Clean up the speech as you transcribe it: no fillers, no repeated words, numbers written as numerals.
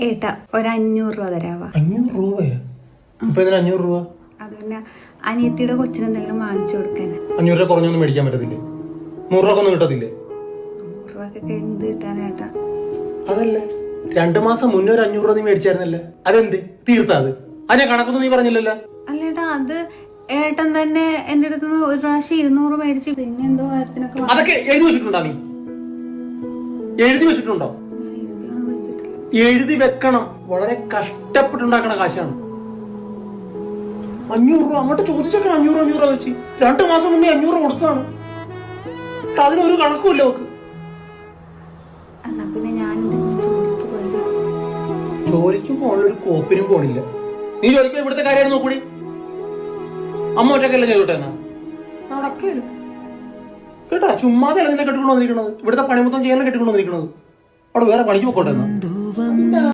ഏട്ടാ ഒരു 500 രൂപ തരാവാ. 500 രൂപയാ? ഇപ്പൊ ഇതിന് 500 രൂപ? അത് പിന്നെ അനിയത്തിയുടെ കൊച്ചിന് എന്തെങ്കിലും വാങ്ങിച്ചു കൊടുക്കാൻ. 500 രൂപ കുറഞ്ഞൊന്നും മേടിക്കാൻ പറ്റത്തില്ലേ? 100 രൂപ ഒന്നും കിട്ടത്തില്ലേ? 100 രൂപക്കൊക്കെ എന്ത് കിട്ടാനേട്ടാ? അതല്ലേ 2 മാസം മുന്നേ ഒരു 500 രൂപ നീ മേടിച്ചായിരുന്നല്ലേ? അതെന്ത് തീർത്താ? അതിനെ കണക്കൊന്നും നീ പറഞ്ഞില്ലല്ലോ. അല്ലേട്ടാ, അത് ഏട്ടൻ തന്നെ എന്റെ അടുത്ത് ഒരു പ്രാവശ്യം 200 മേടിച്ച് പിന്നെ എന്തോ കാര്യത്തിനൊക്കെ അതൊക്കെ എഴുതി വെച്ചിട്ടുണ്ടോ? നീ എഴുതി വെച്ചിട്ടുണ്ടോ? എഴുതി വെക്കണം. വളരെ കഷ്ടപ്പെട്ടുണ്ടാക്കണ കാശാണ് 500 രൂപ. അങ്ങോട്ട് ചോദിച്ചൊക്കെ 500 രൂപ വെച്ച് 2 മാസം മുന്നേ 500 കൊടുത്തതാണ്. അതിനൊരു കണക്കുമില്ല നോക്ക്. എന്നാ പിന്നെ ഞാൻ ജോലിക്കും പോകാനുള്ളൊരു കോപ്പിനും പോണില്ല. നീ ജോലിക്ക് ഇവിടുത്തെ കാര്യം നോക്കൂടി. അമ്മ ഒറ്റക്കല്ല ചെയ്തോട്ടെ എന്നാ നടക്കില്ല കേട്ടാ. ചുമ്മാതെ അല്ല നിന്നെ കെട്ടിക്കൊണ്ടു വന്നിരിക്കണത്. ഇവിടുത്തെ പണി മൊത്തം ചെയ്യാൻ കെട്ടിക്കൊണ്ടു വന്നിരിക്കണത്. അവിടെ വേറെ പണിക്ക് പോയിക്കോട്ടെ എന്നാ.